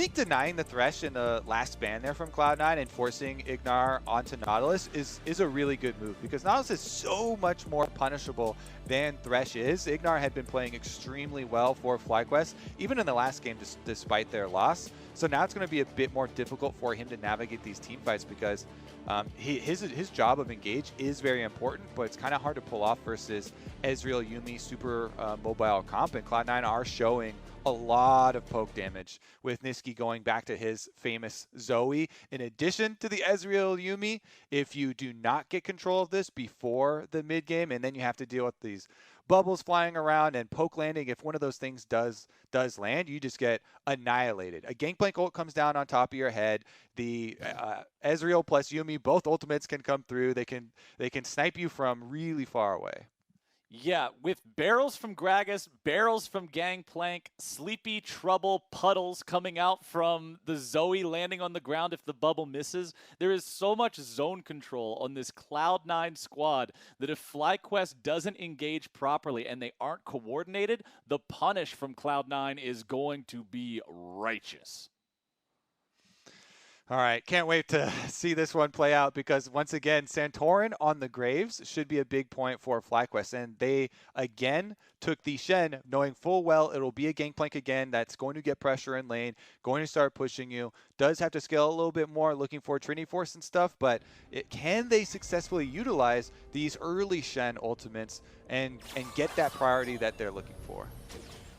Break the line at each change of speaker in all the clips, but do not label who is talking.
think denying the Thresh in the last ban there from Cloud9 and forcing IgNar onto Nautilus is a really good move, because Nautilus is so much more punishable than Thresh is. IgNar had been playing extremely well for FlyQuest, even in the last game despite their loss. So now it's going to be a bit more difficult for him to navigate these team fights, because his job of engage is very important, but it's kind of hard to pull off versus Ezreal, Yuumi, super mobile comp, and Cloud9 are showing a lot of poke damage with Nisqy going back to his famous Zoe. In addition to the Ezreal Yuumi, if you do not get control of this before the mid game, and then you have to deal with these bubbles flying around and poke landing, if one of those things does land, you just get annihilated. A Gangplank ult comes down on top of your head. The Ezreal plus Yuumi, both ultimates can come through. They can snipe you from really far away.
Yeah, with barrels from Gragas, barrels from Gangplank, sleepy trouble puddles coming out from the Zoe landing on the ground if the bubble misses. There is so much zone control on this Cloud9 squad that if FlyQuest doesn't engage properly and they aren't coordinated, the punish from Cloud9 is going to be righteous.
All right, can't wait to see this one play out, because once again, Santorin on the Graves should be a big point for FlyQuest. And they, again, took the Shen, knowing full well it'll be a Gangplank again that's going to get pressure in lane, going to start pushing you. Does have to scale a little bit more, looking for Trinity Force and stuff, but can they successfully utilize these early Shen ultimates and get that priority that they're looking for?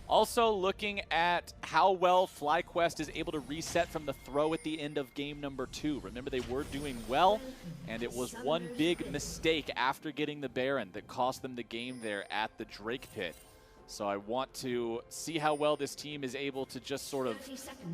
Also looking at how well FlyQuest is able to reset from the throw at the end of game number 2. Remember, they were doing well, and it was one big mistake after getting the Baron that cost them the game there at the Drake Pit. So I want to see how well this team is able to just sort of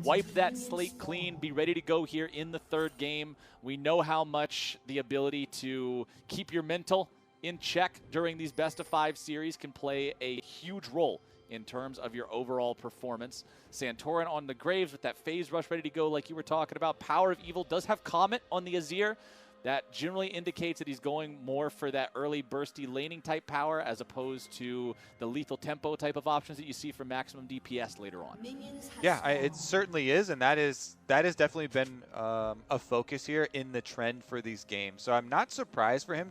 wipe that slate clean, be ready to go here in the third game. We know how much the ability to keep your mental in check during these best-of-5 series can play a huge role in terms of your overall performance. Santorin on the Graves with that phase rush ready to go like you were talking about. PowerOfEvil does have Comet on the Azir. That generally indicates that he's going more for that early bursty laning type power as opposed to the lethal tempo type of options that you see for maximum DPS later on.
Yeah, it certainly is, and that has definitely been a focus here in the trend for these games. So I'm not surprised for him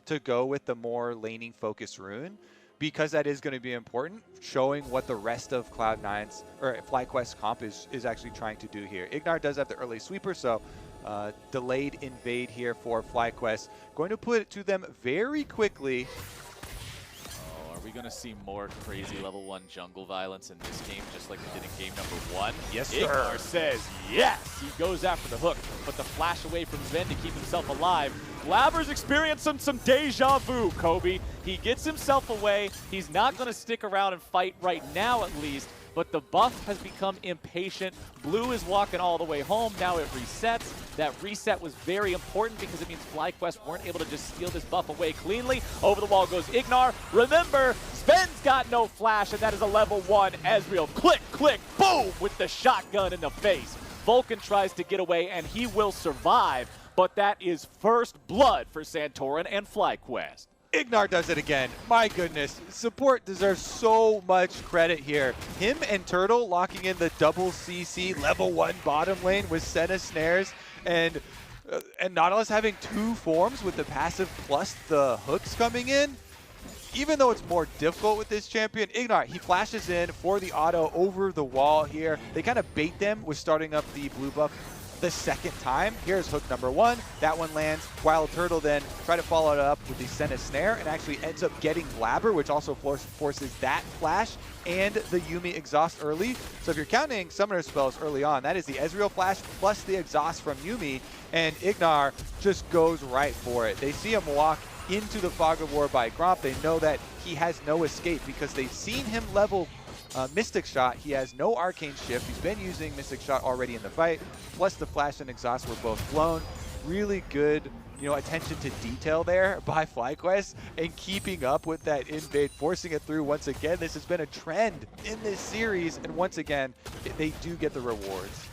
to go with the more laning focused rune, because that is going to be important, showing what the rest of Cloud9's or FlyQuest comp is actually trying to do here. IgNar does have the early sweeper, so delayed invade here for FlyQuest. Going to put it to them very quickly.
Oh, are we going to see more crazy level 1 jungle violence in this game, just like we did in game number 1?
Yes, sir.
IgNar says yes. He goes after the hook, but the flash away from Zven to keep himself alive. Blaber's experiencing some deja vu, Kobe. He gets himself away. He's not going to stick around and fight right now, at least, but the buff has become impatient. Blue is walking all the way home. Now it resets. That reset was very important because it means FlyQuest weren't able to just steal this buff away cleanly. Over the wall goes IgNar. Remember, Zven's got no flash, and that is a level 1 Ezreal. Click, click, boom, with the shotgun in the face. Vulcan tries to get away, and he will survive. But that is first blood for Santorin and FlyQuest.
IgNar does it again. My goodness. Support deserves so much credit here. Him and Turtle locking in the double CC level 1 bottom lane with Senna snares, and Nautilus having 2 forms with the passive plus the hooks coming in. Even though it's more difficult with this champion, IgNar, he flashes in for the auto over the wall here. They kind of bait them with starting up the blue buff the second time. Here's hook number 1. That one lands. WildTurtle then try to follow it up with the Senna snare and actually ends up getting Blaber, which also forces that flash and the Yuumi exhaust early. So if you're counting summoner spells early on, that is the Ezreal flash plus the exhaust from Yuumi, and IgNar just goes right for it. They see him walk into the Fog of War by Gromp. They know that he has no escape because they've seen him level Mystic Shot. He has no Arcane Shift. He's been using Mystic Shot already in the fight, plus the flash and exhaust were both blown. Really good, attention to detail there by FlyQuest and keeping up with that invade, forcing it through once again. This has been a trend in this series, and once again, they do get the rewards.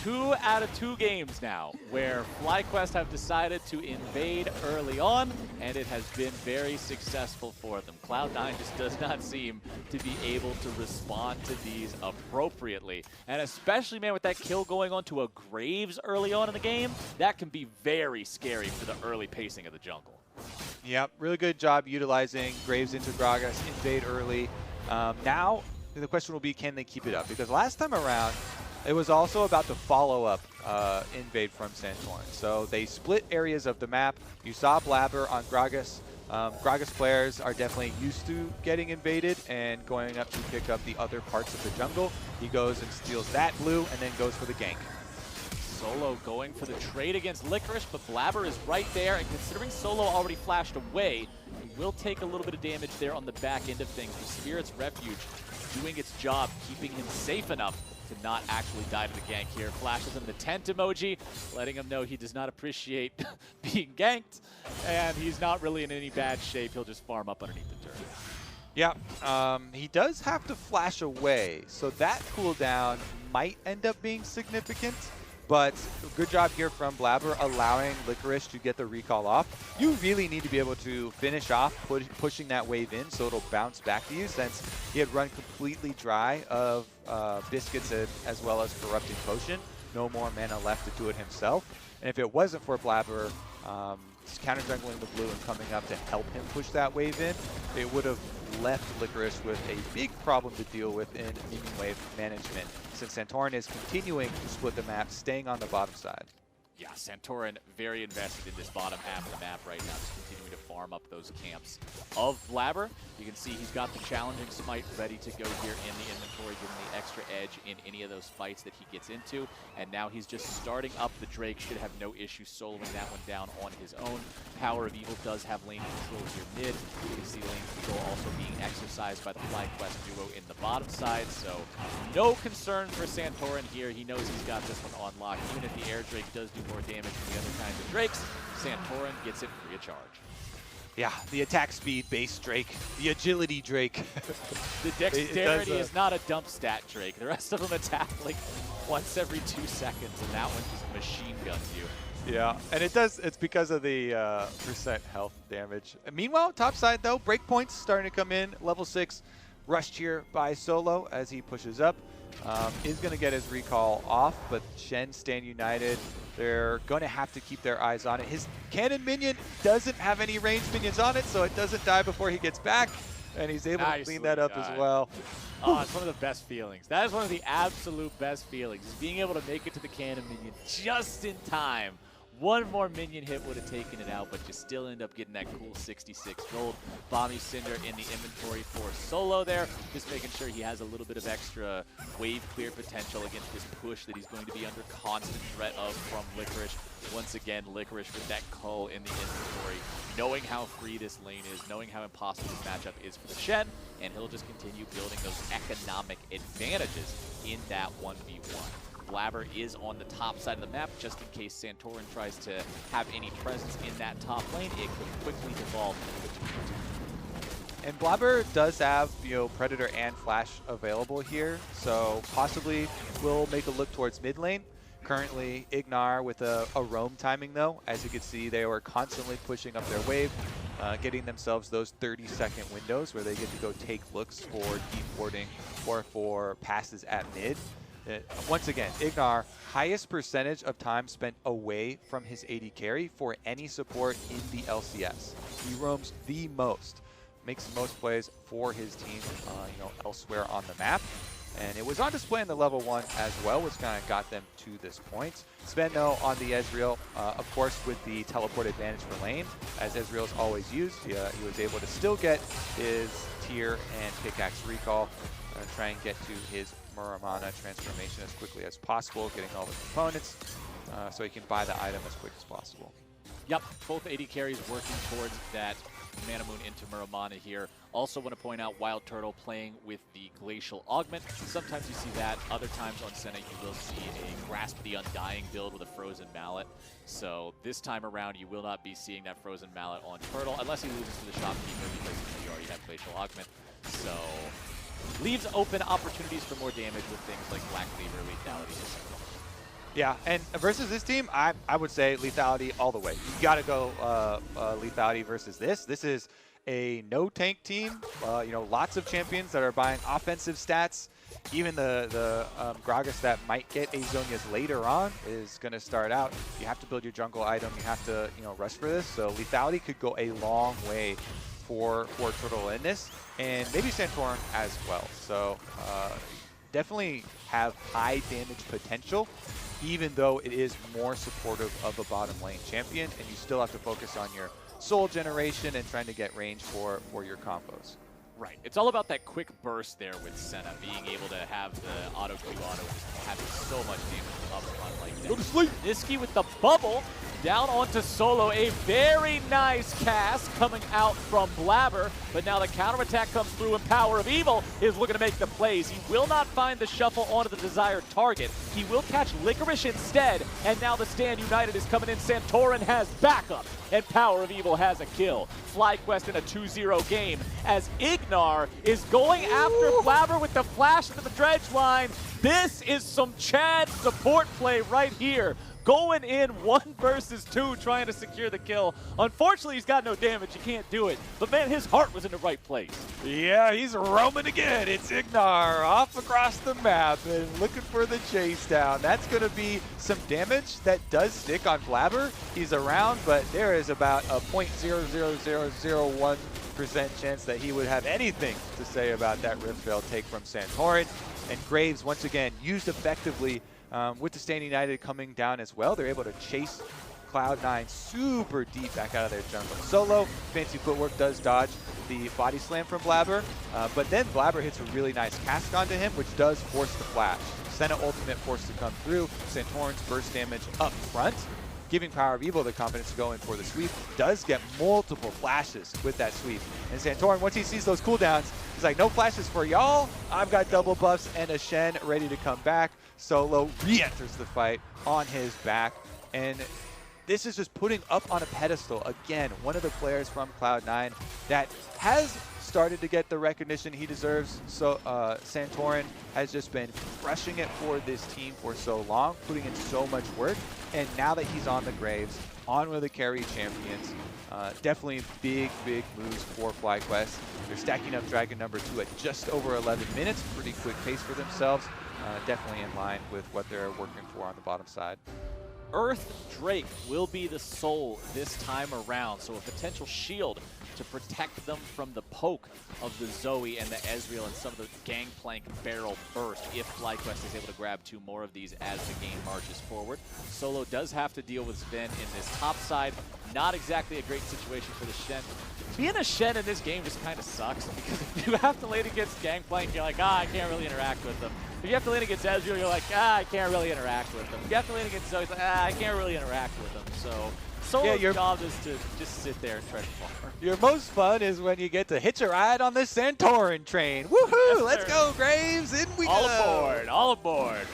2 out of 2 games now where FlyQuest have decided to invade early on, and it has been very successful for them. Cloud9 just does not seem to be able to respond to these appropriately. And especially, man, with that kill going on to a Graves early on in the game, that can be very scary for the early pacing of the jungle.
Yep, really good job utilizing Graves into Gragas, invade early. Now, the question will be, can they keep it up? Because last time around, it was also about the follow-up invade from Santorin. So they split areas of the map. You saw Blaber on Gragas. Gragas players are definitely used to getting invaded and going up to pick up the other parts of the jungle. He goes and steals that blue and then goes for the gank.
Solo going for the trade against Licorice, but Blaber is right there, and considering Solo already flashed away, he will take a little bit of damage there on the back end of things. The Spirit's Refuge doing its job, keeping him safe enough to not actually die to the gank here. Flashes him the tent emoji, letting him know he does not appreciate being ganked, and he's not really in any bad shape. He'll just farm up underneath the turret.
Yeah, he does have to flash away, so that cooldown might end up being significant. But good job here from Blaber allowing Licorice to get the recall off. You really need to be able to finish off pushing that wave in so it'll bounce back to you, since he had run completely dry of Biscuits as well as Corrupting Potion. No more mana left to do it himself. And if it wasn't for Blaber counter-jungling the blue and coming up to help him push that wave in, it would have left Licorice with a big problem to deal with in minion wave management, since Santorin is continuing to split the map, staying on the bottom side.
Yeah, Santorin very invested in this bottom half of the map right now, just continuing to farm up those camps of Blaber. You can see he's got the challenging smite ready to go here in the inventory, giving the extra edge in any of those fights that he gets into. And now he's just starting up the Drake, should have no issue soloing that one down on his own. PowerOfEvil does have lane control here mid. You can see lane control also being exercised by the FlyQuest duo in the bottom side. So no concern for Santorin here. He knows he's got this one on lock. Even if the air Drake does do more damage than the other kinds of Drakes, Santorin gets it free of charge.
Yeah, the attack speed base Drake, the agility Drake.
The dexterity is not a dump stat Drake. The rest of them attack like once every 2 seconds, and that one just machine guns you.
Yeah, and it's because of the percent health damage. And meanwhile, top side though, breakpoints starting to come in. Level 6 rushed here by Solo as he pushes up. Is going to get his recall off, but Shen stand united. They're going to have to keep their eyes on it. His cannon minion doesn't have any ranged minions on it, so it doesn't die before he gets back, and he's able to clean that up as well.
Oh, it's one of the best feelings. That is one of the absolute best feelings, is being able to make it to the cannon minion just in time. One more minion hit would have taken it out, but you still end up getting that cool 66 gold. Bomby Cinder in the inventory for Solo there, just making sure he has a little bit of extra wave clear potential against this push that he's going to be under constant threat of from Licorice. Once again, Licorice with that cull in the inventory, knowing how free this lane is, knowing how impossible this matchup is for the Shen, and he'll just continue building those economic advantages in that 1v1. Blaber is on the top side of the map, just in case Santorin tries to have any presence in that top lane. It could quickly devolve into a 2v2.
And Blaber does have, Predator and Flash available here, so possibly will make a look towards mid lane. Currently, IgNar with a roam timing though. As you can see, they were constantly pushing up their wave, getting themselves those 30-second windows where they get to go take looks for deep warding or for passes at mid. Once again, IgNar, highest percentage of time spent away from his AD carry for any support in the LCS. He roams the most, makes the most plays for his team, elsewhere on the map. And it was on display in the level 1 as well, which kind of got them to this point. Zven, though, on the Ezreal, of course, with the teleport advantage for lane, as Ezreal's always used, he was able to still get his tier and pickaxe recall, try and get to his Muramana transformation as quickly as possible, getting all the components, so he can buy the item as quick as possible.
Yep, both AD carries working towards that Mana Moon into Muramana here. Also want to point out WildTurtle playing with the Glacial Augment. Sometimes you see that. Other times on Senna you will see a Grasp the Undying build with a Frozen Mallet. So this time around you will not be seeing that Frozen Mallet on Turtle unless he loses to the Shopkeeper, because you already have Glacial Augment. So leaves open opportunities for more damage with things like Black Cleaver, Lethality, etc.
Yeah, and versus this team, I would say lethality all the way. You got to go lethality versus this. This is a no tank team. You know, lots of champions that are buying offensive stats. Even the Gragas that might get Azonias later on is going to start out. You have to build your jungle item. You have to, you know, rush for this. So lethality could go a long way for Turtle in this, and maybe Santorin as well. So definitely have high damage potential, even though it is more supportive of a bottom lane champion, and you still have to focus on your soul generation and trying to get range for your combos.
Right. It's all about that quick burst there with Senna, being able to have the auto-Q auto just having so much damage up front like that.
Go to sleep!
Nisqy with the bubble down onto Solo. A very nice cast coming out from Blaber, but now the counterattack comes through and PowerOfEvil is looking to make the plays. He will not find the shuffle onto the desired target. He will catch Licorice instead, and now the Stand United is coming in. Santorin has backup, and PowerOfEvil has a kill. FlyQuest in a 2-0 game as IgNar is going after Blaber with the flash into the dredge line. This is some Chad support play right here. Going in 1 versus 2, trying to secure the kill. Unfortunately, he's got no damage. He can't do it. But man, his heart was in the right place.
Yeah, he's roaming again. It's IgNar off across the map and looking for the chase down. That's going to be some damage that does stick on Blaber. He's around, but there is about a 0.00001% chance that he would have anything to say about that Rift Veil take from Santorin. And Graves, once again, used effectively with the Stand United coming down as well. They're able to chase Cloud9 super deep back out of their jungle. Solo, fancy footwork, does dodge the body slam from Blaber, but then Blaber hits a really nice cast onto him, which does force the flash. Senna ultimate forced to come through. Santorin's burst damage up front, giving PowerOfEvil the confidence to go in for the sweep. Does get multiple flashes with that sweep. And Santorin, once he sees those cooldowns, he's like, no flashes for y'all. I've got double buffs and a Shen ready to come back. Solo re-enters the fight on his back. And this is just putting up on a pedestal, again, one of the players from Cloud9 that has started to get the recognition he deserves. So Santorin has just been crushing it for this team for so long, putting in so much work. And now that he's on the Graves, on with the carry champions, definitely big moves for FlyQuest. They're stacking up Dragon number 2 at just over 11 minutes. Pretty quick pace for themselves. Definitely in line with what they're working for on the bottom side.
Earth Drake will be the soul this time around, so a potential shield to protect them from the poke of the Zoe and the Ezreal and some of the Gangplank barrel burst if FlyQuest is able to grab 2 more of these as the game marches forward. Solo does have to deal with Zven in this top side. Not exactly a great situation for the Shen. Being a Shen in this game just kind of sucks because if you have to lane against Gangplank, you're like, I can't really interact with them. If you have to lane against Ezreal, you're like, I can't really interact with them. If you have to lane against Zoe, it's like, I can't really interact with them. So Solo's job is to just sit there and tread far.
Your most fun is when you get to hitch a ride on this Santorin train. Woohoo! Yes, let's go, Graves! In we go!
All aboard!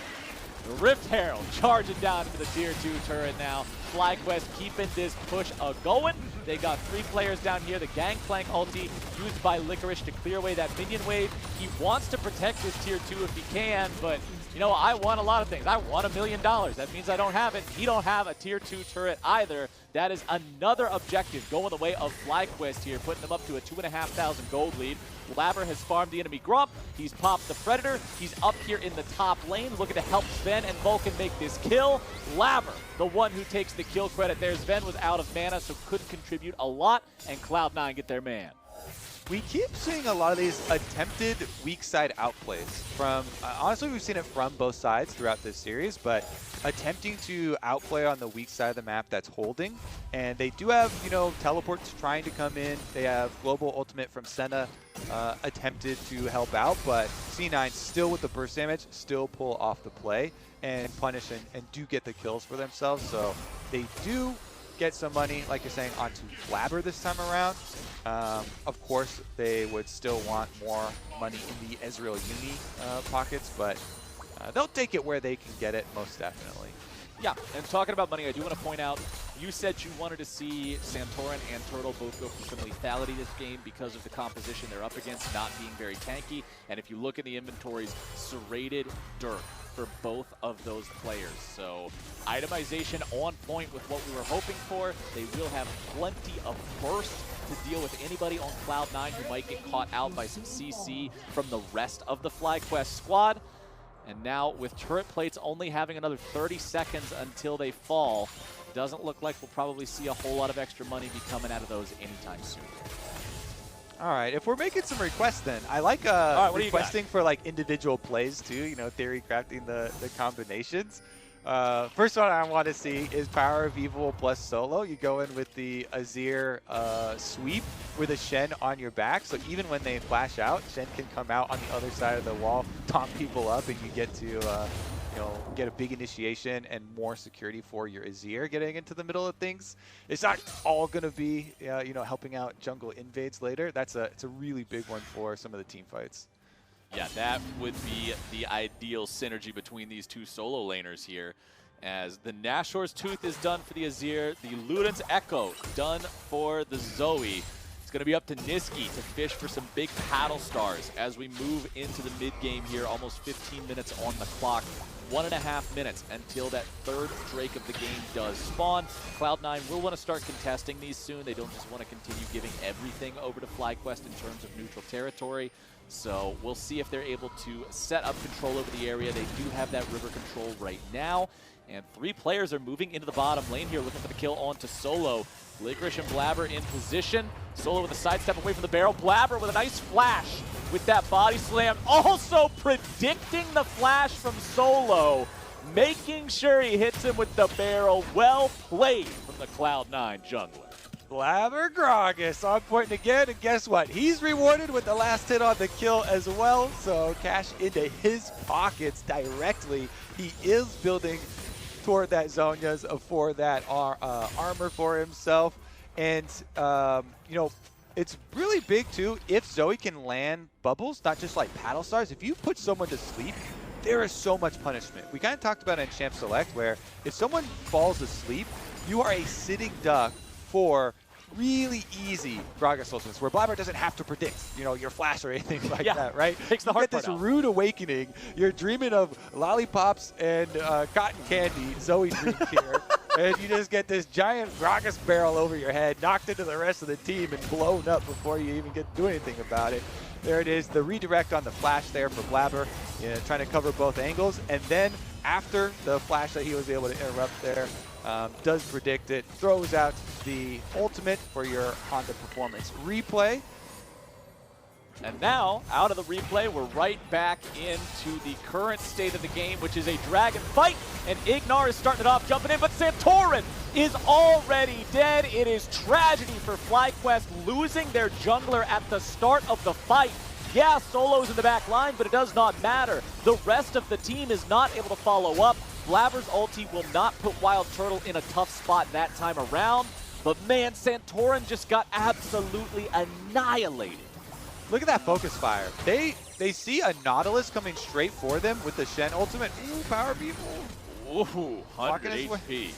The Rift Herald charging down into the tier 2 turret now. FlyQuest keeping this push going. They got 3 players down here. The Gangplank ulti used by Licorice to clear away that minion wave. He wants to protect this tier 2 if he can, but you know, I want a lot of things. I want $1 million. That means I don't have it. He don't have a tier 2 turret either. That is another objective going the way of FlyQuest here, putting them up to a 2,500 gold lead. Blaber has farmed the enemy Grump. He's popped the Predator. He's up here in the top lane looking to help Zven and Vulcan make this kill. Blaber, the one who takes the kill credit there. Zven was out of mana, so couldn't contribute a lot, and Cloud9 get their man.
We keep seeing a lot of these attempted weak side outplays from, honestly, we've seen it from both sides throughout this series, but attempting to outplay on the weak side of the map that's holding. And they do have, you know, teleports trying to come in. They have global ultimate from Senna attempted to help out, but C9 still with the burst damage, still pull off the play and punish and do get the kills for themselves. So they do get some money, like you're saying, onto Blaber this time around. Of course, they would still want more money in the Ezreal Yuumi pockets, but they'll take it where they can get it, most definitely.
Yeah, and talking about money, I do want to point out, you said you wanted to see Santorin and Turtle both go for some lethality this game because of the composition they're up against not being very tanky. And if you look at the inventories, serrated Dirk, for both of those players. So itemization on point with what we were hoping for. They will have plenty of burst to deal with anybody on Cloud9 who might get caught out by some CC from the rest of the FlyQuest squad. And now with turret plates only having another 30 seconds until they fall, doesn't look like we'll probably see a whole lot of extra money be coming out of those anytime soon.
All right, if we're making some requests then, I like requesting for like individual plays too, you know, theory crafting the combinations. First one I want to see is PowerOfEvil plus solo. You go in with the Azir sweep with a Shen on your back, so even when they flash out, Shen can come out on the other side of the wall, taunt people up, and you get to you know, get a big initiation and more security for your Azir getting into the middle of things. It's not all going to be you know, helping out jungle invades later. It's a really big one for some of the team fights.
Yeah, that would be the ideal synergy between these two solo laners here. As the Nashor's Tooth is done for the Azir, the Luden's Echo done for the Zoe. It's going to be up to Nisqy to fish for some big paddle stars as we move into the mid-game here, almost 15 minutes on the clock. 1.5 minutes until that third Drake of the game does spawn. Cloud9 will want to start contesting these soon. They don't just want to continue giving everything over to FlyQuest in terms of neutral territory. So we'll see if they're able to set up control over the area. They do have that river control right now. And 3 players are moving into the bottom lane here, looking for the kill onto Solo. Licorice and Blaber in position. Solo with a sidestep away from the barrel. Blaber with a nice flash with that body slam. Also predicting the flash from Solo, making sure he hits him with the barrel. Well played from the Cloud9 jungler.
Blaber Gragas on point again, and guess what? He's rewarded with the last hit on the kill as well, so cash into his pockets directly. He is building toward that Zhonya's for that armor for himself, and you know, it's really big too if Zoe can land bubbles, not just like paddle stars. If you put someone to sleep, there is so much punishment. We kind of talked about it in Champ Select, where if someone falls asleep, you are a sitting duck for really easy Gragas ultimates, where Blaber doesn't have to predict, you know, your flash or anything like that, right?
Takes the hard
part. You
part
get this rude awakening. You're dreaming of lollipops and cotton candy, Zoe dream here, and you just get this giant Gragas barrel over your head, knocked into the rest of the team, and blown up before you even get to do anything about it. There it is, the redirect on the flash there for Blaber, you know, trying to cover both angles, and then after the flash that he was able to interrupt there, does predict it, throws out the ultimate for your Honda Performance replay.
And now, out of the replay, we're right back into the current state of the game, which is a dragon fight. And IgNar is starting it off, jumping in, but Santorin is already dead. It is tragedy for FlyQuest, losing their jungler at the start of the fight. Yeah, Solo's in the back line, but it does not matter. The rest of the team is not able to follow up. Blaber's ulti will not put WildTurtle in a tough spot that time around. But man, Santorin just got absolutely annihilated.
Look at that focus fire. They see a Nautilus coming straight for them with the Shen ultimate. Ooh, PowerOfEvil.
Ooh, 100 HP.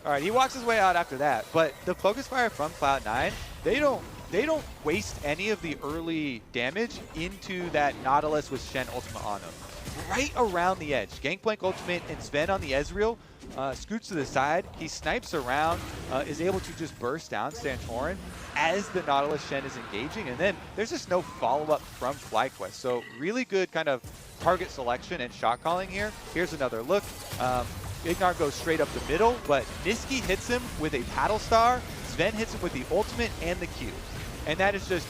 All right, he walks his way out after that. But the focus fire from Cloud9, they don't waste any of the early damage into that Nautilus with Shen ultimate on them. Right around the edge. Gangplank ultimate and Zven on the Ezreal. Scoots to the side. He snipes around, is able to just burst down Santorin as the Nautilus Shen is engaging. And then there's just no follow-up from FlyQuest. So really good kind of target selection and shot calling here. Here's another look. IgNar goes straight up the middle, but Nisqy hits him with a paddle star. Zven hits him with the ultimate and the Q. And that is just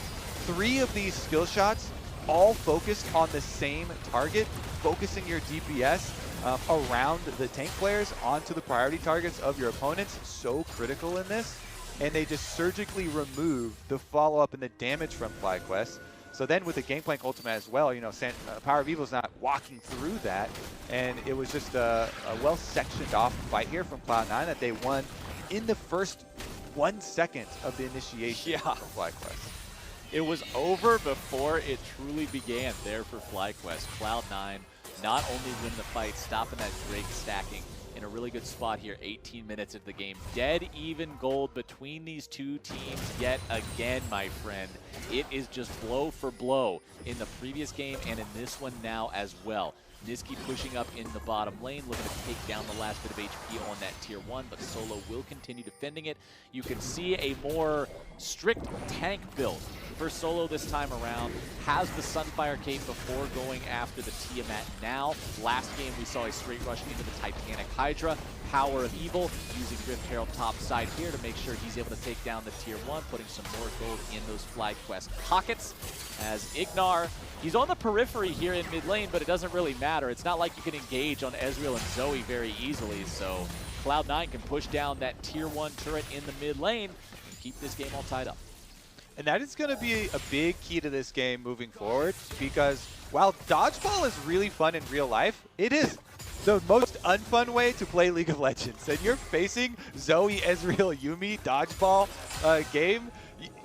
3 of these skill shots, all focused on the same target, focusing your DPS around the tank players onto the priority targets of your opponents. So critical in this. And they just surgically remove the follow-up and the damage from FlyQuest. So then with the Gangplank ultimate as well, you know, PowerOfEvil's not walking through that. And it was just a well-sectioned off fight here from Cloud9 that they won in the first 1 second of the initiation of FlyQuest.
It was over before it truly began there for FlyQuest. Cloud9 not only win the fight, stopping that Drake stacking in a really good spot here, 18 minutes of the game. Dead even gold between these two teams yet again, my friend. It is just blow for blow in the previous game and in this one now as well. Nisqy pushing up in the bottom lane, looking to take down the last bit of HP on that tier 1, but Solo will continue defending it. You can see a more strict tank build for Solo this time around. Has the Sunfire cape before going after the Tiamat now. Last game we saw a straight rush into the Titanic Hydra. PowerOfEvil using Drift Herald top side here to make sure he's able to take down the tier 1, putting some more gold in those FlyQuest pockets. As IgNar, he's on the periphery here in mid lane, but it doesn't really matter. It's not like you can engage on Ezreal and Zoe very easily, so Cloud9 can push down that tier 1 turret in the mid lane and keep this game all tied up.
And that is going to be a big key to this game moving forward, because while dodgeball is really fun in real life, it is the most unfun way to play League of Legends. And you're facing Zoe, Ezreal, Yuumi dodgeball game.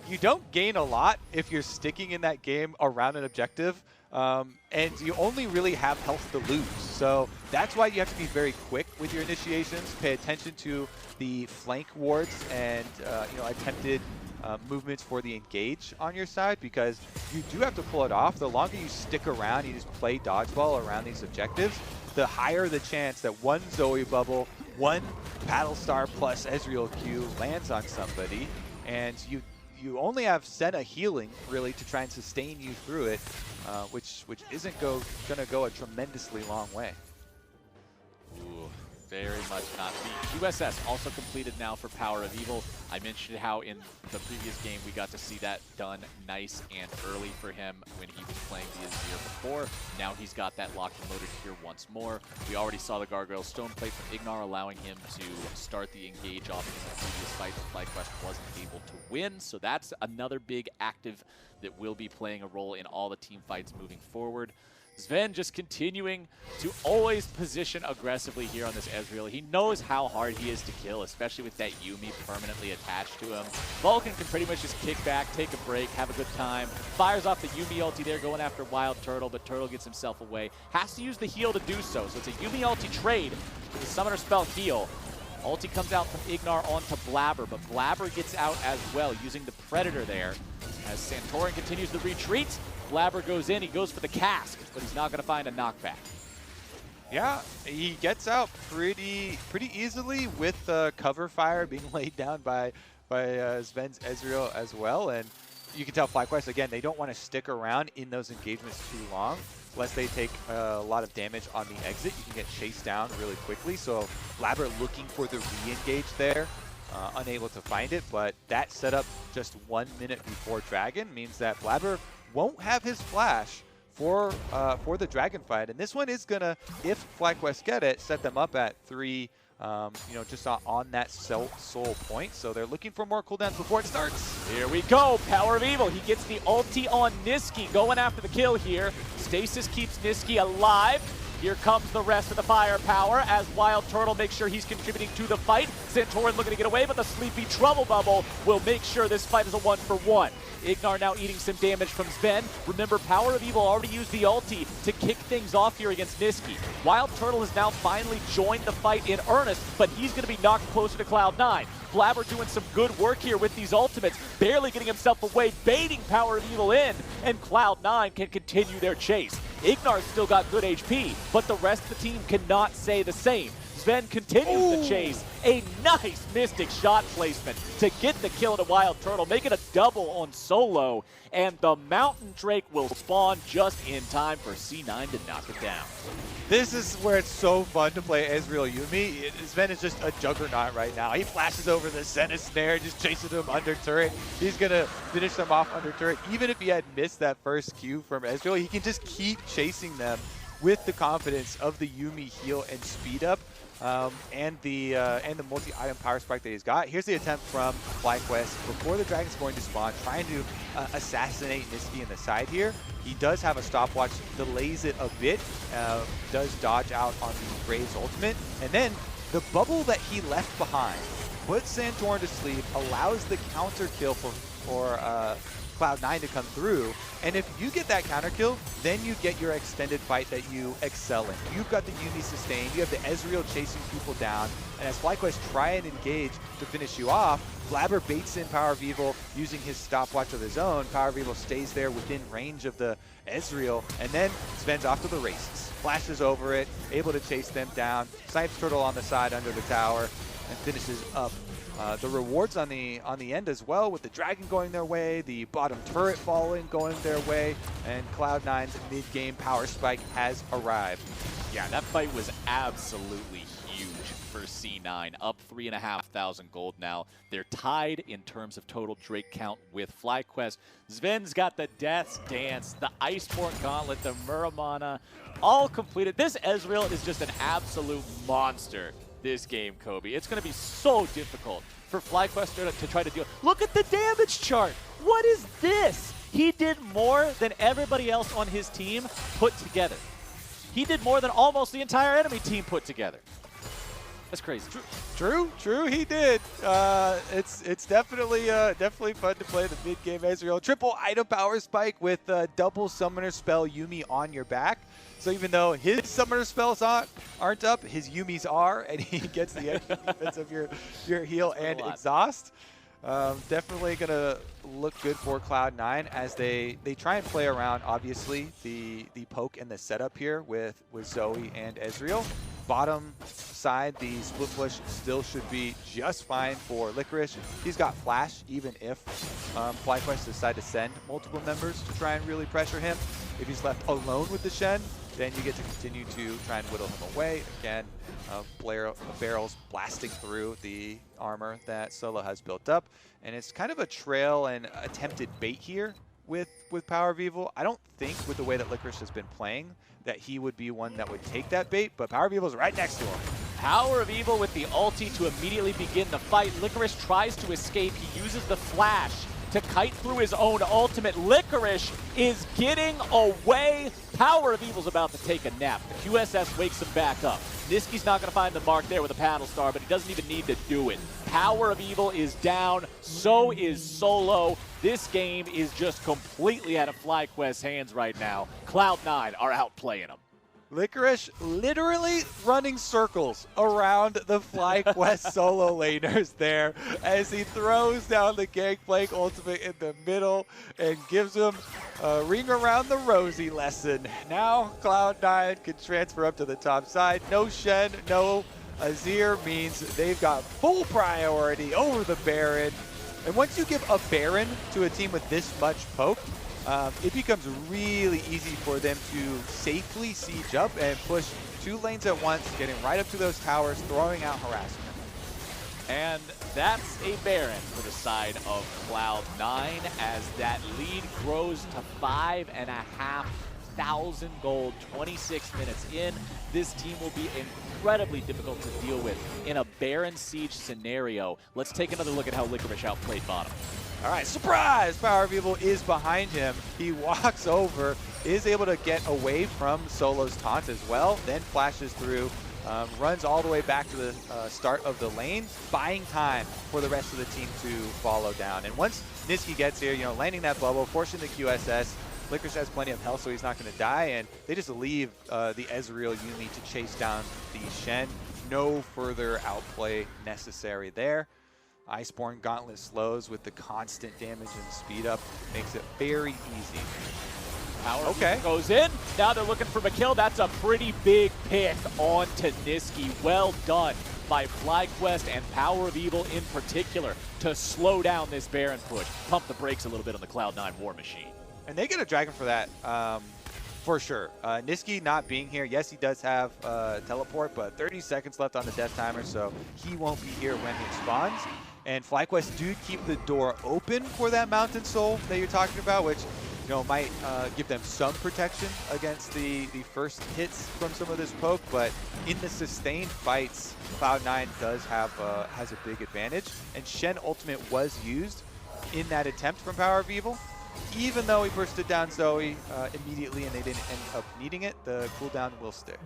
You don't gain a lot if you're sticking in that game around an objective, and you only really have health to lose. So that's why you have to be very quick with your initiations, pay attention to the flank wards and attempted movements for the engage on your side, because you do have to pull it off. The longer you stick around, you just play dodgeball around these objectives, the higher the chance that one Zoe bubble, one Battlestar plus Ezreal Q lands on somebody, and you only have Senna healing really to try and sustain you through it, which isn't going to go a tremendously long way.
Ooh, very much not. The QSS also completed now for PowerOfEvil. I mentioned how in the previous game we got to see that done nice and early for him when he was playing the Azir before. Now he's got that locked and loaded here once more. We already saw the Gargoyle Stone Plate from IgNar, allowing him to start the engage off in the previous fight that FlyQuest wasn't able to win. So that's another big active that will be playing a role in all the team fights moving forward. Zven just continuing to always position aggressively here on this Ezreal. He knows how hard he is to kill, especially with that Yuumi permanently attached to him. Vulcan can pretty much just kick back, take a break, have a good time. Fires off the Yuumi ulti there, going after WildTurtle, but Turtle gets himself away. Has to use the heal to do so, so it's a Yuumi ulti trade with the Summoner Spell heal. Ulti comes out from IgNar onto Blaber, but Blaber gets out as well, using the Predator there. As Santorin continues the retreat, Blaber goes in, he goes for the cask, but he's not going to find a knockback.
Yeah, he gets out pretty easily with cover fire being laid down by Zven's Ezreal as well. And you can tell FlyQuest, again, they don't want to stick around in those engagements too long, lest they take a lot of damage on the exit. You can get chased down really quickly. So Blaber looking for the re-engage there. Unable to find it, but that setup just 1 minute before Dragon means that Blaber won't have his flash for the Dragon fight, and this one is gonna, if FlyQuest get it, set them up at 3, just on that soul point. So they're looking for more cooldowns before it starts.
Here we go, PowerOfEvil. He gets the ulti on Nisqy, going after the kill here. Stasis keeps Nisqy alive. Here comes the rest of the firepower as WildTurtle makes sure he's contributing to the fight. Santorin looking to get away, but the Sleepy Trouble Bubble will make sure this fight is a 1-for-1. IgNar now eating some damage from Zven. Remember, PowerOfEvil already used the ulti to kick things off here against Nisqy. WildTurtle has now finally joined the fight in earnest, but he's going to be knocked closer to Cloud9. Blaber doing some good work here with these ultimates, barely getting himself away, baiting PowerOfEvil in, and Cloud9 can continue their chase. IgNar's still got good HP, but the rest of the team cannot say the same. Zven continues the chase. A nice Mystic shot placement to get the kill to WildTurtle, making a double on Solo, and the Mountain Drake will spawn just in time for C9 to knock it down.
This is where it's so fun to play Ezreal Yuumi. Zven is just a juggernaut right now. He flashes over the Senna snare, just chasing him under turret. He's going to finish them off under turret. Even if he had missed that first Q from Ezreal, he can just keep chasing them with the confidence of the Yuumi heal and speed up. And the multi-item power spike that he's got. Here's the attempt from FlyQuest before the Dragon's going to spawn, trying to assassinate Nisqy in the side here. He does have a stopwatch, delays it a bit, does dodge out on the Graves ultimate, and then the bubble that he left behind puts Santorin to sleep, allows the counter kill for Cloud9 to come through, And if you get that counter kill, then you get your extended fight that you excel in. You've got the Yuumi sustain, you have the Ezreal chasing people down, and as FlyQuest try and engage to finish you off, Blaber baits in PowerOfEvil using his stopwatch of his own. PowerOfEvil stays there within range of the Ezreal, and then Zven's off to the races. Flashes over it, able to chase them down, snipes Turtle on the side under the tower, and finishes up. The rewards on the end as well, with the Dragon going their way, the bottom turret falling going their way, and Cloud9's mid-game power spike has arrived.
Yeah, that fight was absolutely huge for C9, up 3,500 gold now. They're tied in terms of total Drake count with FlyQuest. Zven's got the Death's Dance, the Iceborne Gauntlet, the Muramana, all completed. This Ezreal is just an absolute monster this game, Kobe. It's going to be so difficult for FlyQuest to try to deal. Look at the damage chart. What is this? He did more than everybody else on his team put together. He did more than almost the entire enemy team put together. That's crazy.
True, he did. It's definitely fun to play the mid-game Ezreal. Triple item power spike with double summoner spell Yuumi on your back. So even though his summoner spells aren't up, his Yuumi's are, and he gets the extra defense of your heal and exhaust. Definitely going to look good for Cloud9 as they try and play around, obviously, the poke and the setup here with Zoe and Ezreal. Bottom side, the split push still should be just fine for Licorice. He's got flash, even if FlyQuest decide to send multiple members to try and really pressure him. If he's left alone with the Shen, then you get to continue to try and whittle him away. Again, barrels blasting through the armor that Solo has built up. And it's kind of a trail and attempted bait here with PowerOfEvil. I don't think with the way that Licorice has been playing that he would be one that would take that bait, but PowerOfEvil's right next to him.
PowerOfEvil with the ulti to immediately begin the fight. Licorice tries to escape. He uses the flash to kite through his own ultimate. Licorice is getting away. PowerOfEvil's about to take a nap. The QSS wakes him back up. Nisqy's not going to find the mark there with a paddle star, but he doesn't even need to do it. PowerOfEvil is down. So is Solo. This game is just completely out of FlyQuest's hands right now. Cloud9 are outplaying him.
Licorice literally running circles around the FlyQuest solo laners there as he throws down the Gangplank ultimate in the middle and gives him a ring around the rosy lesson. Now Cloud9 can transfer up to the top side. No Shen, no Azir means they've got full priority over the Baron. And once you give a Baron to a team with this much poke, it becomes really easy for them to safely siege up and push 2 lanes at once, getting right up to those towers, throwing out harassment.
And that's a Baron for the side of Cloud9 as that lead grows to 5,500 gold, 26 minutes in. This team will be incredibly difficult to deal with in a Baron siege scenario. Let's take another look at how Licorice outplayed bottom.
All right, surprise! PowerOfEvil is behind him. He walks over, is able to get away from Solo's taunt as well, then flashes through, runs all the way back to the start of the lane, buying time for the rest of the team to follow down. And once Nisqy gets here, landing that bubble, forcing the QSS, Licorice has plenty of health, so he's not going to die, and they just leave the Ezreal Yuumi to chase down the Shen. No further outplay necessary there. Iceborne Gauntlet slows with the constant damage and speed up. Makes it very easy.
PowerOfEvil goes in. Now they're looking for a kill. That's a pretty big pick onto Nisqy. Well done by FlyQuest and PowerOfEvil in particular to slow down this Baron push. Pump the brakes a little bit on the Cloud9 war machine.
And they get a Dragon for that, for sure. Nisqy not being here, yes, he does have teleport, but 30 seconds left on the death timer, so he won't be here when he spawns. And FlyQuest do keep the door open for that Mountain Soul that you're talking about, which might give them some protection against the first hits from some of this poke. But in the sustained fights, Cloud9 does have has a big advantage. And Shen ultimate was used in that attempt from PowerOfEvil. even though he bursted down Zoe immediately and they didn't end up needing it, the cooldown will stick.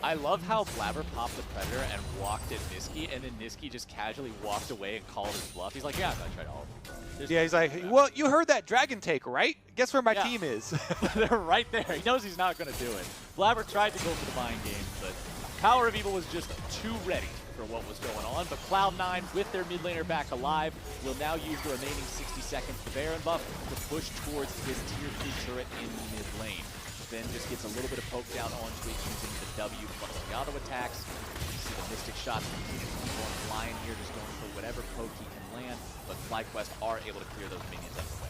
I love how Blaber popped the Predator and walked at Nisqy, and then Nisqy just casually walked away and called his bluff. He's like, yeah, I tried all of them.
Yeah, he's like, well, you heard that dragon take, right? Guess where my team is?
They're right there. He knows he's not going to do it. Blaber tried to go for the mind game, but PowerOfEvil was just too ready for what was going on. But Cloud9, with their mid laner back alive, will now use the remaining 60 seconds of the Baron buff to push towards his tier 3 turret in the mid lane. Then just gets a little bit of poke down onto it using the W plus the auto attacks. You see the Mystic shots going flying here, just going for whatever poke he can land. But FlyQuest are able to clear those minions up the way.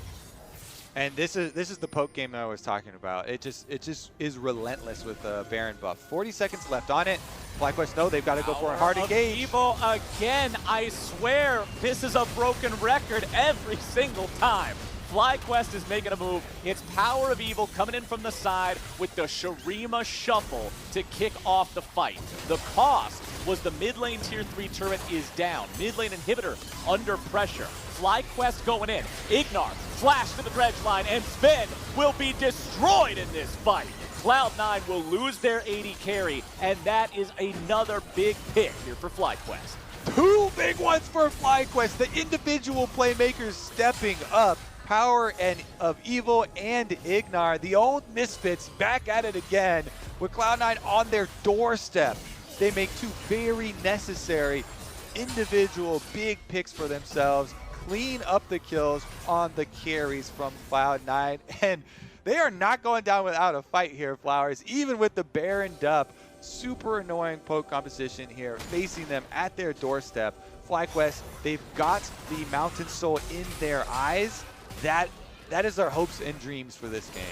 And this is the poke game that I was talking about. It just is relentless with the Baron buff. 40 seconds left on it. FlyQuest know they've got to go for a hard engage.
Evil again. I swear this is a broken record every single time. FlyQuest is making a move. It's PowerOfEvil coming in from the side with the Shurima Shuffle to kick off the fight. The cost was the mid lane tier 3 turret is down. Mid lane inhibitor under pressure. FlyQuest going in. IgNar flash to the dredge line, and Zven will be destroyed in this fight. Cloud9 will lose their AD carry, and that is another big pick here for FlyQuest.
Two big ones for FlyQuest. The individual playmakers stepping up. PowerOfEvil and IgNar, the old misfits, back at it again with Cloud9 on their doorstep. They make two very necessary individual big picks for themselves, clean up the kills on the carries from Cloud9, and they are not going down without a fight here, Flowers, even with the Baron up. Super annoying poke composition here, facing them at their doorstep. FlyQuest, they've got the Mountain Soul in their eyes. That is our hopes and dreams for this game.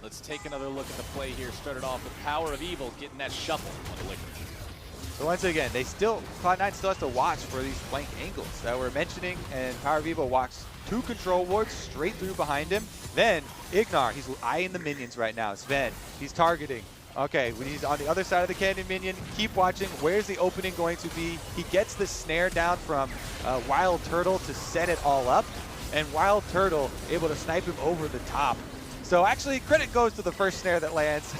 Let's take another look at the play here. Started off with PowerOfEvil getting that shuffle on the Licorice.
So once again, Cloud9 still has to watch for these flank angles that we're mentioning, and PowerOfEvil walks 2 control wards straight through behind him. Then IgNar, he's eyeing the minions right now. Zven, he's targeting. Okay, when he's on the other side of the cannon minion, keep watching. Where's the opening going to be? He gets the snare down from WildTurtle to set it all up, and WildTurtle able to snipe him over the top. So actually, credit goes to the first snare that lands,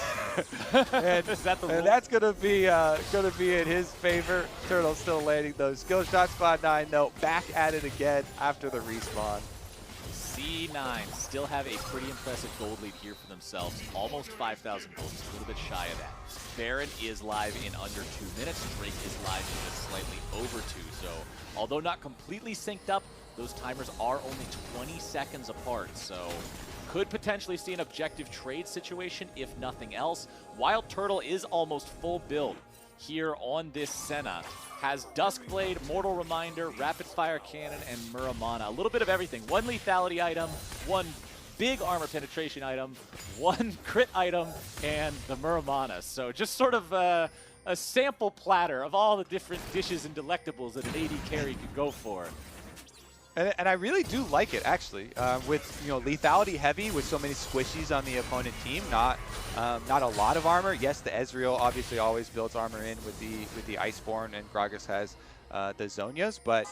and that's gonna be in his favor. Turtle still landing those skill shots. Cloud9 though back at it again after the respawn.
C9 still have a pretty impressive gold lead here for themselves. Almost 5,000 gold, just a little bit shy of that. Baron is live in under 2 minutes. Drake is live in just slightly over 2. So although not completely synced up, those timers are only 20 seconds apart. So could potentially see an objective trade situation if nothing else. WildTurtle is almost full build here on this Senna. Has Duskblade, Mortal Reminder, Rapid Fire Cannon, and Muramana. A little bit of everything. 1 lethality item, 1 big armor penetration item, 1 crit item, and the Muramana. So just sort of a sample platter of all the different dishes and delectables that an AD carry could go for.
And I really do like it, actually. With lethality heavy, with so many squishies on the opponent team, not a lot of armor. Yes, the Ezreal obviously always builds armor in with the Iceborne, and Gragas has the Zhonya's. But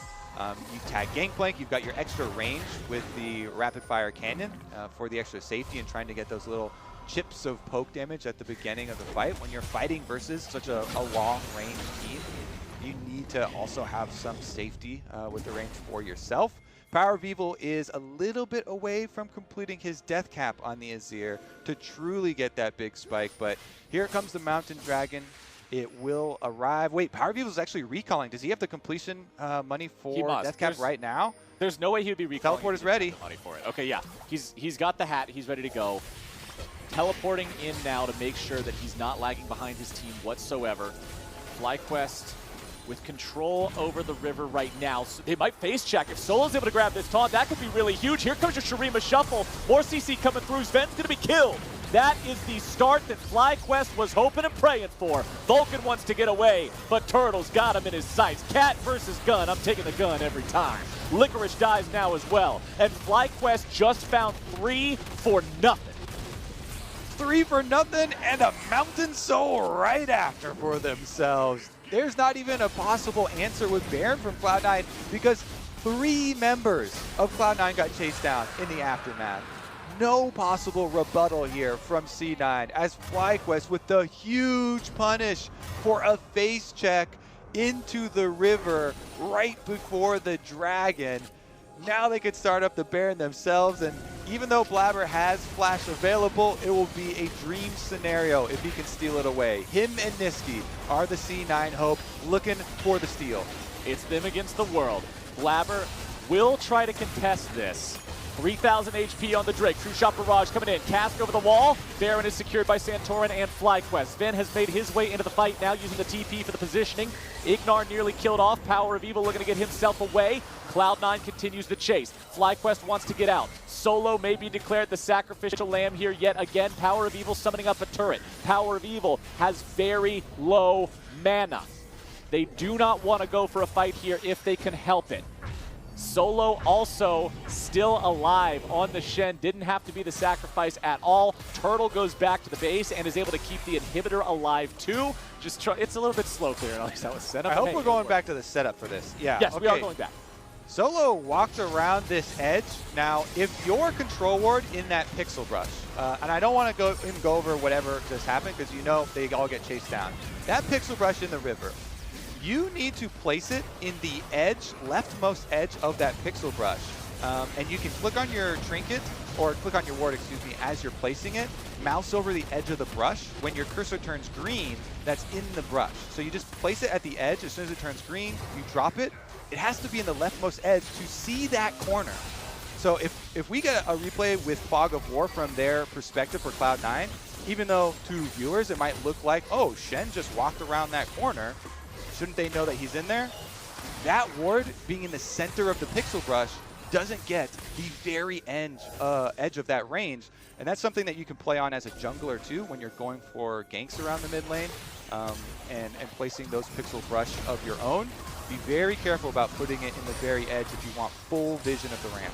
you tag Gangplank, you've got your extra range with the Rapid Fire Cannon for the extra safety and trying to get those little chips of poke damage at the beginning of the fight. When you're fighting versus such a long-range team, you need to also have some safety with the range for yourself. PowerOfEvil is a little bit away from completing his death cap on the Azir to truly get that big spike, but here comes the Mountain Dragon. It will arrive. Wait, PowerOfEvil is actually recalling. Does he have the completion money for death cap right now?
There's no way he would be recalling.
Teleport is ready.
Money for it. Okay, yeah. He's got the hat. He's ready to go. Teleporting in now to make sure that he's not lagging behind his team whatsoever. FlyQuest with control over the river right now. So they might face check. If Solo's able to grab this taunt, that could be really huge. Here comes your Shurima Shuffle. More CC coming through. Zven's going to be killed. That is the start that FlyQuest was hoping and praying for. Vulcan wants to get away, but Turtle's got him in his sights. Cat versus gun. I'm taking the gun every time. Licorice dies now as well. And FlyQuest just found 3 for nothing.
3 for nothing and a Mountain Soul right after for themselves. There's not even a possible answer with Baron from Cloud9 because 3 members of Cloud9 got chased down in the aftermath. No possible rebuttal here from C9 as FlyQuest with the huge punish for a face check into the river right before the dragon. Now they could start up the Baron themselves, and even though Blaber has flash available, it will be a dream scenario if he can steal it away. Him and Nisqy are the C9 hope, looking for the steal.
It's them against the world. Blaber will try to contest this. 3,000 HP on the Drake. True Shot Barrage coming in. Cast over the wall. Baron is secured by Santorin and FlyQuest. Zven has made his way into the fight now using the TP for the positioning. IgNar nearly killed off. PowerOfEvil looking to get himself away. Cloud9 continues the chase. FlyQuest wants to get out. Solo may be declared the sacrificial lamb here yet again. PowerOfEvil summoning up a turret. PowerOfEvil has very low mana. They do not want to go for a fight here if they can help it. Solo also still alive on the Shen. Didn't have to be the sacrifice at all. Turtle goes back to the base and is able to keep the inhibitor alive too. It's a little bit slow clear, at least that was set up.
I hope we're going back to the setup for this. Yeah.
Yes,
okay.
we are going back.
Solo walked around this edge. Now, if you're control ward in that pixel brush, and I don't want to go over whatever just happened because you know they all get chased down. That pixel brush in the river, you need to place it in the edge, leftmost edge of that pixel brush. And you can click on your trinket, or click on your ward, excuse me, as you're placing it. Mouse over the edge of the brush. When your cursor turns green, that's in the brush. So you just place it at the edge. As soon as it turns green, you drop it. It has to be in the leftmost edge to see that corner. So if we get a replay with Fog of War from their perspective for Cloud9, even though to viewers it might look like, oh, Shen just walked around that corner, shouldn't they know that he's in there? That ward being in the center of the pixel brush doesn't get the very edge of that range. And that's something that you can play on as a jungler too when you're going for ganks around the mid lane and placing those pixel brush of your own. Be very careful about putting it in the very edge if you want full vision of the ramp.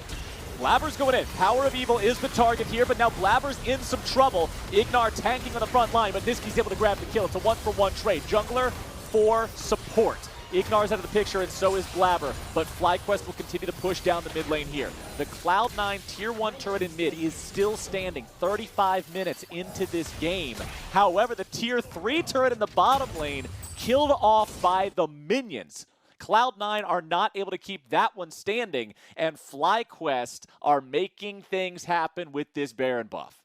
Blaber's going in. PowerOfEvil is the target here, but now Blaber's in some trouble. IgNar tanking on the front line, but Nisqy's able to grab the kill. It's a 1-for-1 trade. Jungler for support. IgNar's out of the picture, and so is Blaber, but FlyQuest will continue to push down the mid lane here. The Cloud9 Tier 1 turret in mid is still standing 35 minutes into this game. However, the Tier 3 turret in the bottom lane killed off by the minions. Cloud9 are not able to keep that one standing, and FlyQuest are making things happen with this Baron buff.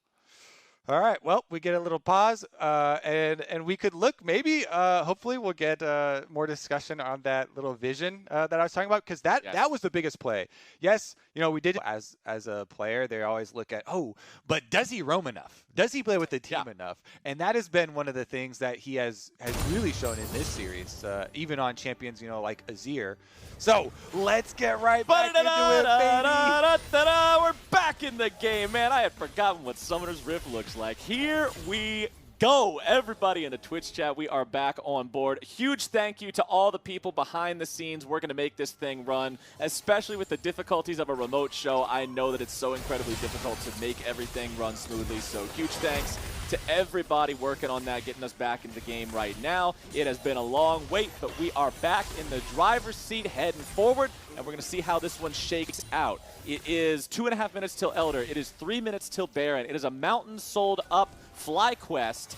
All right, well, we get a little pause, and we could look, maybe, hopefully we'll get more discussion on that little vision that I was talking about, because that was the biggest play. Yes, you know, we did, as a player, they always look at, oh, but does he roam enough? Does he play with the team enough? And that has been one of the things that he has really shown in this series, even on champions, you know, like Azir. So let's get right back into it, baby.
We're back in the game, man. I had forgotten what Summoner's Rift looks like. Here we go. Everybody in the Twitch chat, we are back on board. Huge thank you to all the people behind the scenes working to make this thing run, especially with the difficulties of a remote show. I know that it's so incredibly difficult to make everything run smoothly, so huge thanks to everybody working on that, getting us back in the game right now. It has been a long wait, but we are back in the driver's seat heading forward, and we're going to see how this one shakes out. It is 2.5 minutes till Elder. It is 3 minutes till Baron. It is a mountain sold up FlyQuest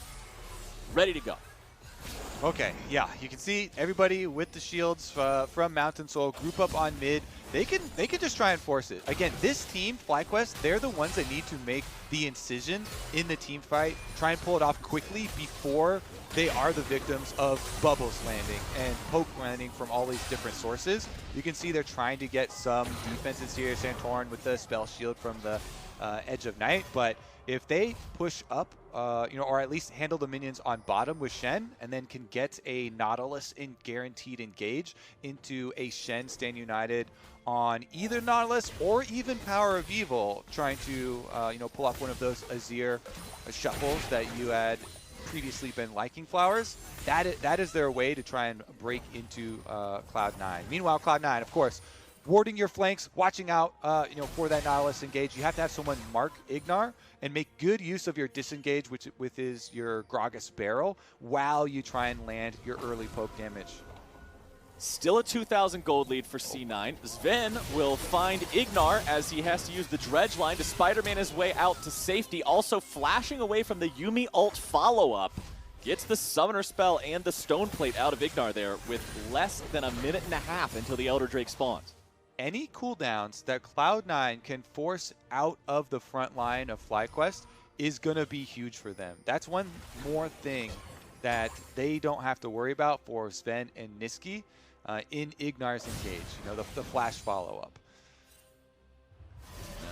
ready to go.
Okay, yeah, you can see everybody with the shields from Mountain Soul group up on mid. They can just try and force it. Again, this team, FlyQuest, they're the ones that need to make the incision in the team fight, try and pull it off quickly before they are the victims of bubbles landing and poke landing from all these different sources. You can see they're trying to get some defenses here. Santorin with the spell shield from the Edge of Night, but if they push up, you know, or at least handle the minions on bottom with Shen, and then can get a Nautilus in guaranteed engage into a Shen stand united on either Nautilus or even PowerOfEvil, trying to, you know, pull off one of those Azir shuffles that you had previously been liking, Flowers. That is their way to try and break into Cloud9. Meanwhile, Cloud9, of course, warding your flanks, watching out, you know, for that Nautilus engage. You have to have someone mark IgNar and make good use of your disengage, which is your Gragas barrel, while you try and land your early poke damage.
Still a 2,000 gold lead for C9. Zven will find IgNar as he has to use the dredge line to Spider-Man his way out to safety. Also flashing away from the Yuumi ult follow-up. Gets the Summoner spell and the Stone Plate out of IgNar there with less than a minute and a half until the Elder Drake spawns.
Any cooldowns that Cloud9 can force out of the front line of FlyQuest is going to be huge for them. That's one more thing that they don't have to worry about for Zven and Nisqy in IgNar's engage, you know, the flash follow-up.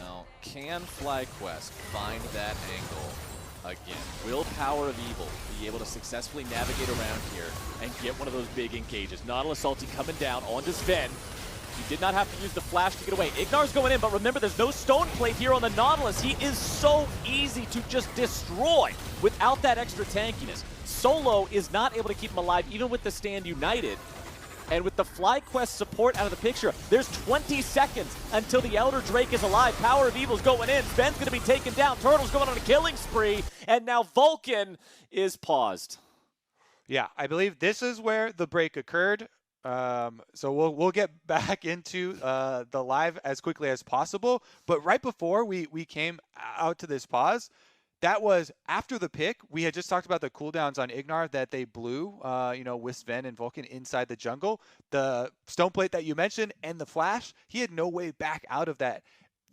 Now, can FlyQuest find that angle again? Will PowerOfEvil be able to successfully navigate around here and get one of those big engages? Nautilus ulti coming down onto Zven. He did not have to use the flash to get away. IgNar's going in, but remember, there's no Stone Plate here on the Nautilus. He is so easy to just destroy without that extra tankiness. Solo is not able to keep him alive, even with the Stand United. And with the FlyQuest support out of the picture, there's 20 seconds until the Elder Drake is alive. PowerOfEvil's going in. Zven's going to be taken down. Turtle's going on a killing spree. And now Vulcan is paused.
Yeah, I believe this is where the break occurred. So we'll get back into the live as quickly as possible. But right before we came out to this pause, that was after the pick. We had just talked about the cooldowns on IgNar that they blew, you know, with Zven and Vulcan inside the jungle. The Stone Plate that you mentioned and the flash, he had no way back out of that.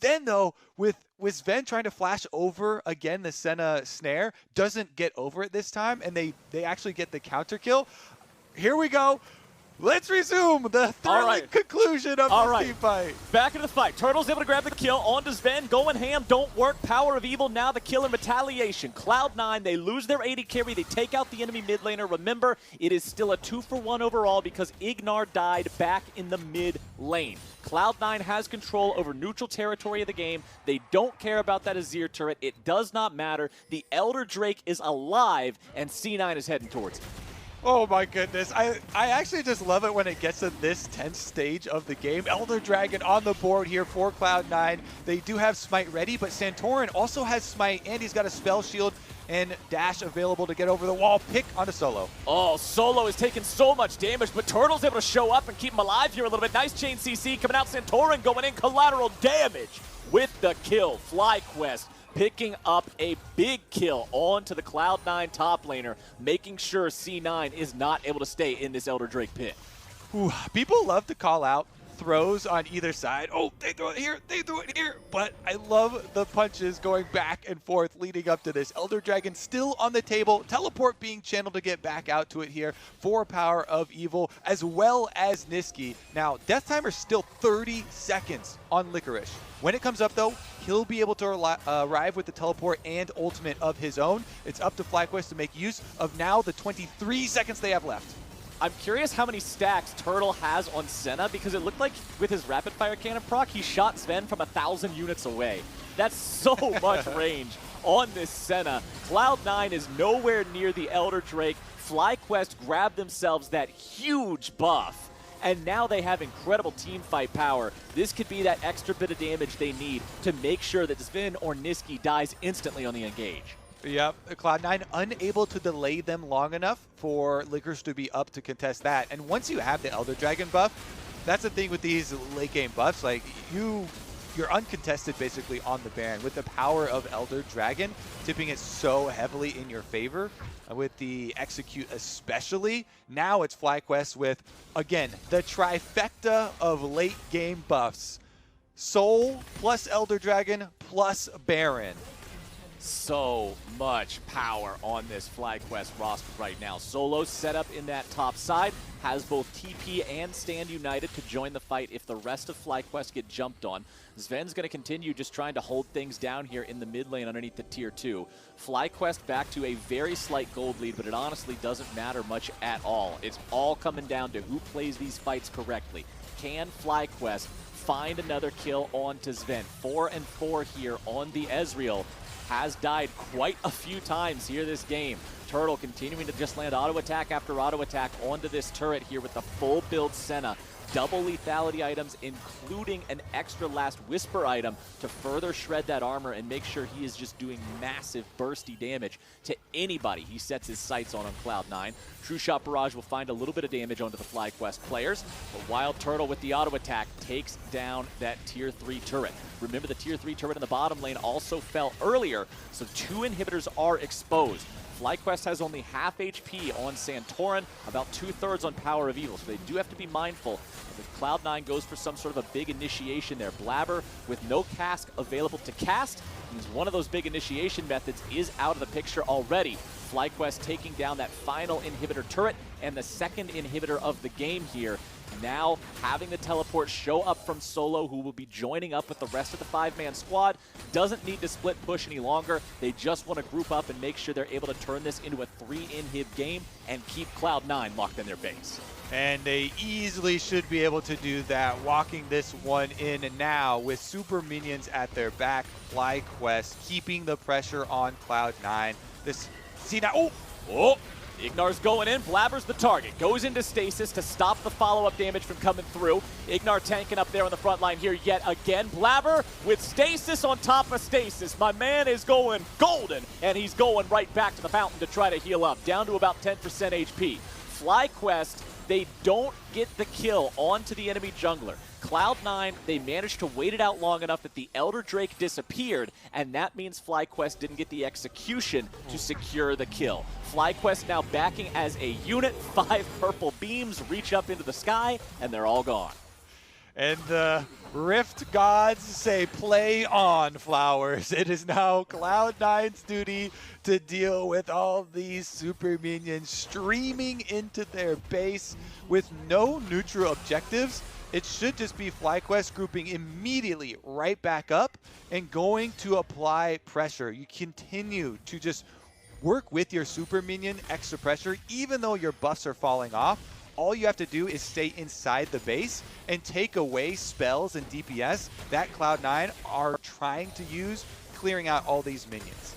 Then, though, with Zven trying to flash over again, the Senna snare doesn't get over it this time, and they actually get the counter kill. Here we go. Let's resume the thrilling conclusion of the team fight.
Back into the fight. Turtle's able to grab the kill onto Zven. Going ham, don't work. PowerOfEvil now the kill in retaliation. Cloud9, they lose their AD carry. They take out the enemy mid laner. Remember, it is still a 2-for-1 overall because IgNar died back in the mid lane. Cloud9 has control over neutral territory of the game. They don't care about that Azir turret. It does not matter. The Elder Drake is alive, and C9 is heading towards it.
Oh my goodness. I actually just love it when it gets to this tense stage of the game. Elder Dragon on the board here for Cloud9. They do have Smite ready, but Santorin also has Smite, and he's got a Spell Shield and Dash available to get over the wall. Pick onto Solo.
Oh, Solo is taking so much damage, but Turtle's able to show up and keep him alive here a little bit. Nice chain CC coming out. Santorin going in. Collateral damage with the kill. FlyQuest picking up a big kill onto the Cloud9 top laner, making sure C9 is not able to stay in this Elder Drake pit.
Ooh, people love to call out throws on either side. Oh, they throw it here, they throw it here. But I love the punches going back and forth leading up to this. Elder Dragon still on the table. Teleport being channeled to get back out to it here for PowerOfEvil, as well as Nisqy. Now, death timer still 30 seconds on Licorice. When it comes up, though, he'll be able to arrive with the teleport and ultimate of his own. It's up to FlyQuest to make use of now the 23 seconds they have left.
I'm curious how many stacks Turtle has on Senna, because it looked like with his rapid fire cannon proc, he shot Zven from 1,000 units away. That's so much range on this Senna. Cloud9 is nowhere near the Elder Drake. FlyQuest grabbed themselves that huge buff, and now they have incredible team fight power. This could be that extra bit of damage they need to make sure that Zven or Nisqy dies instantly on the engage.
Yep, Cloud9 unable to delay them long enough for Licorice to be up to contest that. And once you have the Elder Dragon buff, that's the thing with these late game buffs. Like, you're uncontested basically on the Baron with the power of Elder Dragon, tipping it so heavily in your favor. With the Execute especially. Now it's FlyQuest with, again, the trifecta of late game buffs. Soul plus Elder Dragon plus Baron.
So much power on this FlyQuest roster right now. Solo set up in that top side, has both TP and Stand United to join the fight if the rest of FlyQuest get jumped on. Zven's going to continue just trying to hold things down here in the mid lane underneath the tier 2. FlyQuest back to a very slight gold lead, but it honestly doesn't matter much at all. It's all coming down to who plays these fights correctly. Can FlyQuest find another kill onto Zven? 4-4 here on the Ezreal. Has died quite a few times here this game. WildTurtle continuing to just land auto attack after auto attack onto this turret here with the full build Senna. Double lethality items, including an extra last whisper item to further shred that armor and make sure he is just doing massive bursty damage to anybody he sets his sights on Cloud9. True Shot Barrage will find a little bit of damage onto the FlyQuest players, but WildTurtle with the auto attack takes down that tier 3 turret. Remember, the tier 3 turret in the bottom lane also fell earlier, so 2 inhibitors are exposed. FlyQuest has only half HP on Santorin, about 2/3 on PowerOfEvil, so they do have to be mindful. If Cloud9 goes for some sort of a big initiation there, Blaber with no cask available to cast, means one of those big initiation methods is out of the picture already. FlyQuest taking down that final inhibitor turret and the second inhibitor of the game here. Now having the teleport show up from Solo, who will be joining up with the rest of the 5-man squad. Doesn't need to split push any longer. They just want to group up and make sure they're able to turn this into a 3-inhib game and keep Cloud9 locked in their base.
And they easily should be able to do that, walking this one in now with super minions at their back. FlyQuest keeping the pressure on Cloud9. See now,
IgNar's going in, Blaber's the target. Goes into stasis to stop the follow-up damage from coming through. IgNar tanking up there on the front line here yet again. Blaber with stasis on top of stasis. My man is going golden, and he's going right back to the fountain to try to heal up, down to about 10% HP. FlyQuest, they don't get the kill onto the enemy jungler. Cloud9, they managed to wait it out long enough that the Elder Drake disappeared, and that means FlyQuest didn't get the execution to secure the kill. FlyQuest now backing as a unit. 5 purple beams reach up into the sky, and they're all gone.
And the Rift gods say, play on, Flowers. It is now Cloud9's duty to deal with all these super minions streaming into their base with no neutral objectives. It should just be FlyQuest grouping immediately right back up and going to apply pressure. You continue to just work with your super minion extra pressure, even though your buffs are falling off. All you have to do is stay inside the base and take away spells and DPS that Cloud9 are trying to use, clearing out all these minions.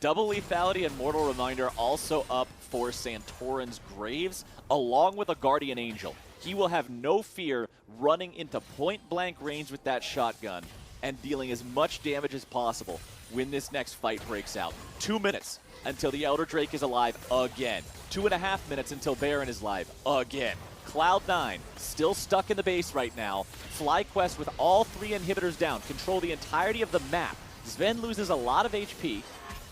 Double lethality and Mortal Reminder also up for Santorin's Graves, along with a Guardian Angel. He will have no fear running into point-blank range with that shotgun and dealing as much damage as possible when this next fight breaks out. 2 minutes until the Elder Drake is alive again. 2.5 minutes until Baron is live again. Cloud9 still stuck in the base right now. FlyQuest with all 3 inhibitors down, control the entirety of the map. Zven loses a lot of HP,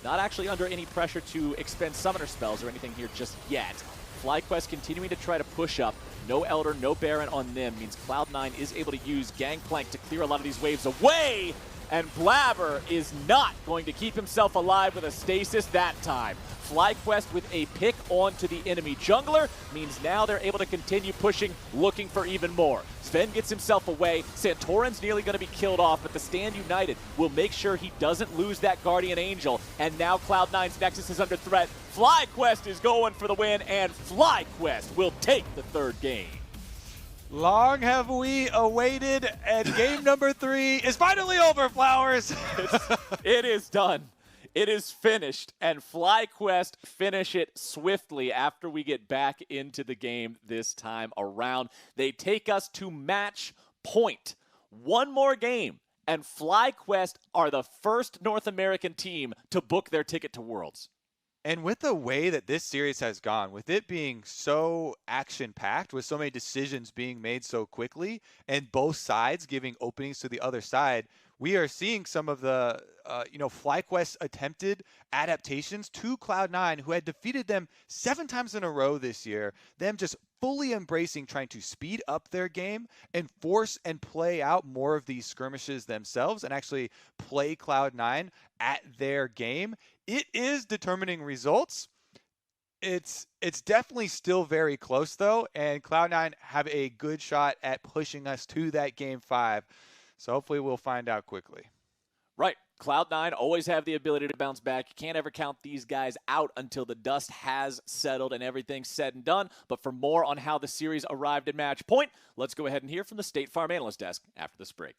not actually under any pressure to expend summoner spells or anything here just yet. FlyQuest continuing to try to push up. No Elder, no Baron on them means Cloud9 is able to use Gangplank to clear a lot of these waves away, and Blaber is not going to keep himself alive with a stasis that time. FlyQuest with a pick onto the enemy jungler means now they're able to continue pushing, looking for even more. Sven gets himself away. Santorin's nearly going to be killed off, but the Stand United will make sure he doesn't lose that Guardian Angel. And now Cloud9's Nexus is under threat. FlyQuest is going for the win, and FlyQuest will take the 3rd game.
Long have we awaited, and game number 3 is finally over, Flowers.
It is done. It is finished, and FlyQuest finish it swiftly after we get back into the game this time around. They take us to match point. One more game, and FlyQuest are the first North American team to book their ticket to Worlds.
And with the way that this series has gone, with it being so action-packed, with so many decisions being made so quickly, and both sides giving openings to the other side, we are seeing some of the, FlyQuest attempted adaptations to Cloud9, who had defeated them 7 times in a row this year. Them just fully embracing trying to speed up their game and force and play out more of these skirmishes themselves and actually play Cloud9 at their game. It is determining results. It's definitely still very close, though, and Cloud9 have a good shot at pushing us to that Game 5. So hopefully we'll find out quickly.
Right. Cloud9 always have the ability to bounce back. You can't ever count these guys out until the dust has settled and everything's said and done. But for more on how the series arrived at match point, let's go ahead and hear from the State Farm Analyst Desk after this break.